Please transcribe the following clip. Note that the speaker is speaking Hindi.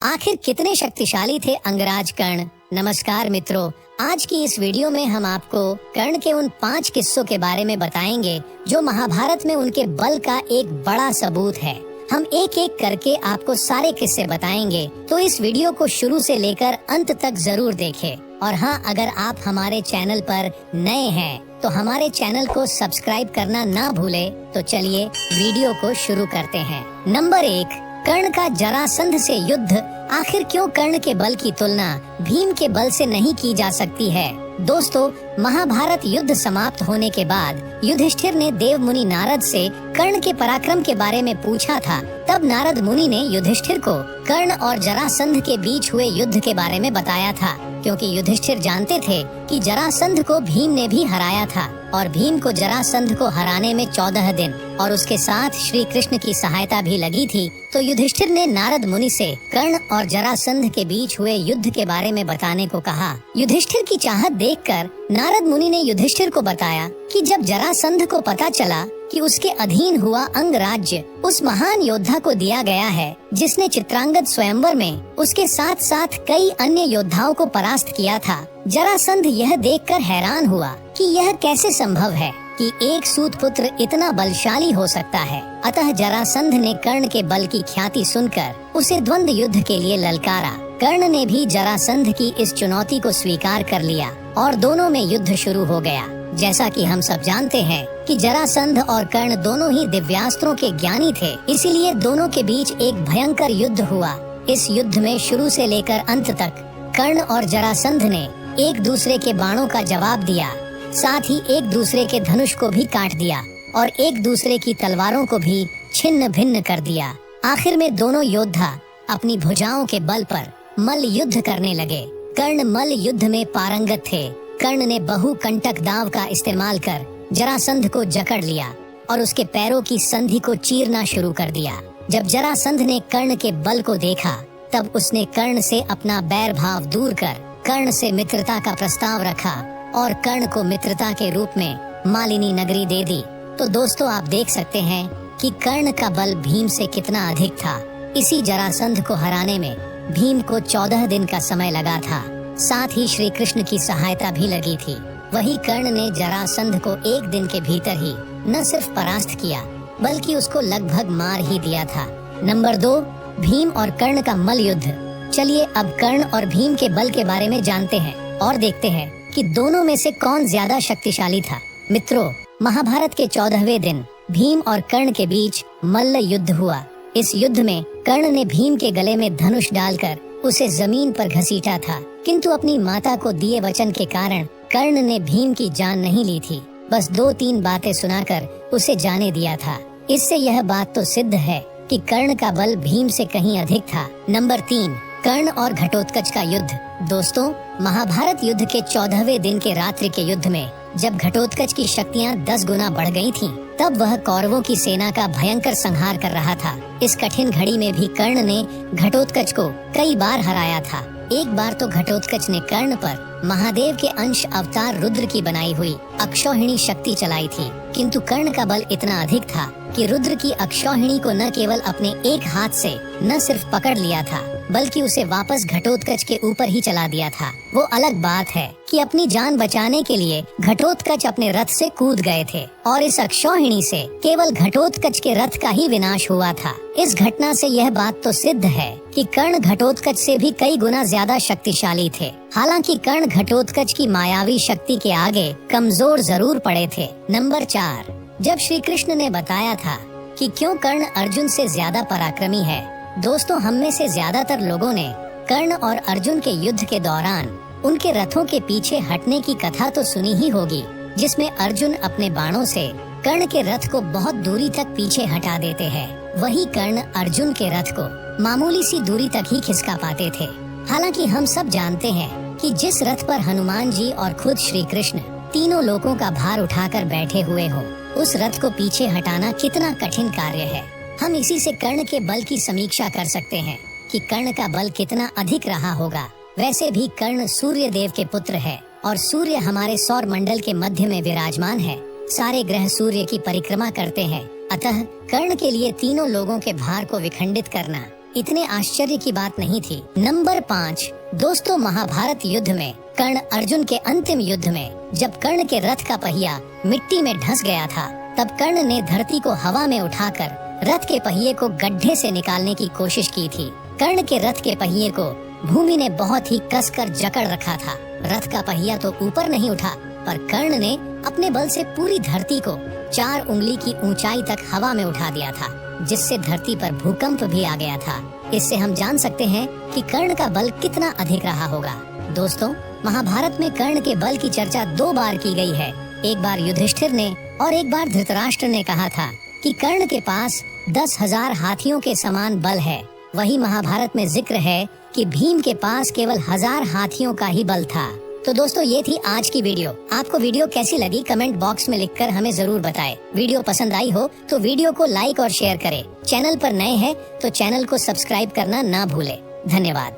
आखिर कितने शक्तिशाली थे अंगराज कर्ण। नमस्कार मित्रों, आज की इस वीडियो में हम आपको कर्ण के उन 5 किस्सों के बारे में बताएंगे जो महाभारत में उनके बल का एक बड़ा सबूत है। हम एक एक करके आपको सारे किस्से बताएंगे, तो इस वीडियो को शुरू से लेकर अंत तक जरूर देखें। और हाँ, अगर आप हमारे चैनल पर नए हैं तो हमारे चैनल को सब्सक्राइब करना ना भूलें। तो चलिए वीडियो को शुरू करते हैं। नंबर 1, कर्ण का जरासंध से युद्ध। आखिर क्यों कर्ण के बल की तुलना भीम के बल से नहीं की जा सकती है? दोस्तों, महाभारत युद्ध समाप्त होने के बाद युधिष्ठिर ने देव मुनि नारद से कर्ण के पराक्रम के बारे में पूछा था। तब नारद मुनि ने युधिष्ठिर को कर्ण और जरासंध के बीच हुए युद्ध के बारे में बताया था, क्योंकि युधिष्ठिर जानते थे कि जरासंध को भीम ने भी हराया था और भीम को जरासंध को हराने में 14 दिन और उसके साथ श्री कृष्ण की सहायता भी लगी थी। तो युधिष्ठिर ने नारद मुनि से कर्ण और जरासंध के बीच हुए युद्ध के बारे में बताने को कहा। युधिष्ठिर की चाहत देखकर नारद मुनि ने युधिष्ठिर को बताया कि जब जरासंध को पता चला कि उसके अधीन हुआ अंग राज्य उस महान योद्धा को दिया गया है जिसने चित्रांगद स्वयंवर में उसके साथ साथ कई अन्य योद्धाओं को परास्त किया था, जरासंध यह देखकर हैरान हुआ कि यह कैसे संभव है कि एक सूत पुत्र इतना बलशाली हो सकता है। अतः जरासंध ने कर्ण के बल की ख्याति सुनकर उसे द्वंद्व युद्ध के लिए ललकारा। कर्ण ने भी जरासंध की इस चुनौती को स्वीकार कर लिया और दोनों में युद्ध शुरू हो गया। जैसा कि हम सब जानते हैं कि जरासंध और कर्ण दोनों ही दिव्यास्त्रों के ज्ञानी थे, इसीलिए दोनों के बीच एक भयंकर युद्ध हुआ। इस युद्ध में शुरू से लेकर अंत तक कर्ण और जरासंध ने एक दूसरे के बाणों का जवाब दिया, साथ ही एक दूसरे के धनुष को भी काट दिया और एक दूसरे की तलवारों को भी छिन्न भिन्न कर दिया। आखिर में दोनों योद्धा अपनी भुजाओं के बल पर मल्ल युद्ध करने लगे। कर्ण मल्ल युद्ध में पारंगत थे। कर्ण ने बहु कंटक दाव का इस्तेमाल कर जरासंध को जकड़ लिया और उसके पैरों की संधि को चीरना शुरू कर दिया। जब जरासंध ने कर्ण के बल को देखा, तब उसने कर्ण से अपना बैर भाव दूर कर कर्ण से मित्रता का प्रस्ताव रखा और कर्ण को मित्रता के रूप में मालिनी नगरी दे दी। तो दोस्तों, आप देख सकते हैं कि कर्ण का बल भीम से कितना अधिक था। इसी जरासंध को हराने में भीम को 14 दिन का समय लगा था, साथ ही श्री कृष्ण की सहायता भी लगी थी। वही कर्ण ने जरासंध को एक दिन के भीतर ही न सिर्फ परास्त किया, बल्कि उसको लगभग मार ही दिया था। नंबर 2, भीम और कर्ण का मल्ल युद्ध। चलिए अब कर्ण और भीम के बल के बारे में जानते हैं और देखते हैं कि दोनों में से कौन ज्यादा शक्तिशाली था। मित्रों, महाभारत के 14वें दिन भीम और कर्ण के बीच मल्ल युद्ध हुआ। इस युद्ध में कर्ण ने भीम के गले में धनुष डालकर उसे जमीन पर घसीटा था, किंतु अपनी माता को दिए वचन के कारण कर्ण ने भीम की जान नहीं ली थी। बस 2-3 बातें सुनाकर उसे जाने दिया था। इससे यह बात तो सिद्ध है कि कर्ण का बल भीम से कहीं अधिक था। नंबर 3, कर्ण और घटोत्कच का युद्ध। दोस्तों, महाभारत युद्ध के 14वें दिन के रात्रि के युद्ध में जब घटोत्कच की शक्तियाँ 10 गुना बढ़ गई थीं, तब वह कौरवों की सेना का भयंकर संहार कर रहा था। इस कठिन घड़ी में भी कर्ण ने घटोत्कच को कई बार हराया था। एक बार तो घटोत्कच ने कर्ण पर महादेव के अंश अवतार रुद्र की बनाई हुई अक्षौहिणी शक्ति चलाई थी, किंतु कर्ण का बल इतना अधिक था कि रुद्र की अक्षौहिणी को न केवल अपने एक हाथ से न सिर्फ पकड़ लिया था, बल्कि उसे वापस घटोत्कच के ऊपर ही चला दिया था। वो अलग बात है कि अपनी जान बचाने के लिए घटोत्कच अपने रथ से कूद गए थे और इस अक्षौहिणी से केवल घटोत्कच के रथ का ही विनाश हुआ था। इस घटना से यह बात तो सिद्ध है कि कर्ण घटोत्कच से भी कई गुना ज्यादा शक्तिशाली थे। हालांकि कर्ण घटोत्कच की मायावी शक्ति के आगे कमजोर जरूर पड़े थे। नंबर 4, जब श्री कृष्ण ने बताया था कि क्यों कर्ण अर्जुन से ज्यादा पराक्रमी है। दोस्तों, हम में से ज्यादातर लोगों ने कर्ण और अर्जुन के युद्ध के दौरान उनके रथों के पीछे हटने की कथा तो सुनी ही होगी, जिसमें अर्जुन अपने बाणों से कर्ण के रथ को बहुत दूरी तक पीछे हटा देते हैं। वही कर्ण अर्जुन के रथ को मामूली सी दूरी तक ही खिसका पाते थे। हालांकि हम सब जानते हैं कि जिस रथ पर हनुमान जी और खुद श्री कृष्ण तीनों लोगों का भार उठाकर बैठे हुए हो, उस रथ को पीछे हटाना कितना कठिन कार्य है। हम इसी से कर्ण के बल की समीक्षा कर सकते हैं कि कर्ण का बल कितना अधिक रहा होगा। वैसे भी कर्ण सूर्य देव के पुत्र है और सूर्य हमारे सौर मंडल के मध्य में विराजमान है। सारे ग्रह सूर्य की परिक्रमा करते हैं, अतः कर्ण के लिए तीनों लोगों के भार को विखंडित करना इतने आश्चर्य की बात नहीं थी। नंबर 5, दोस्तों, महाभारत युद्ध में कर्ण अर्जुन के अंतिम युद्ध में जब कर्ण के रथ का पहिया मिट्टी में धंस गया था, तब कर्ण ने धरती को हवा में उठाकर रथ के पहिए को गड्ढे से निकालने की कोशिश की थी। कर्ण के रथ के पहिए को भूमि ने बहुत ही कसकर जकड़ रखा था। रथ का पहिया तो ऊपर नहीं उठा, पर कर्ण ने अपने बल से पूरी धरती को 4 उंगली की ऊंचाई तक हवा में उठा दिया था, जिससे धरती पर भूकंप भी आ गया था। इससे हम जान सकते हैं कि कर्ण का बल कितना अधिक रहा होगा। दोस्तों, महाभारत में कर्ण के बल की चर्चा 2 बार की गई है। एक बार युधिष्ठिर ने और एक बार धृतराष्ट्र ने कहा था कि कर्ण के पास 10,000 हाथियों के समान बल है। वही महाभारत में जिक्र है कि भीम के पास केवल 1000 हाथियों का ही बल था। तो दोस्तों, ये थी आज की वीडियो। आपको वीडियो कैसी लगी कमेंट बॉक्स में लिखकर हमें जरूर बताएं। वीडियो पसंद आई हो तो वीडियो को लाइक और शेयर करें। चैनल पर नए हैं तो चैनल को सब्सक्राइब करना ना भूलें। धन्यवाद।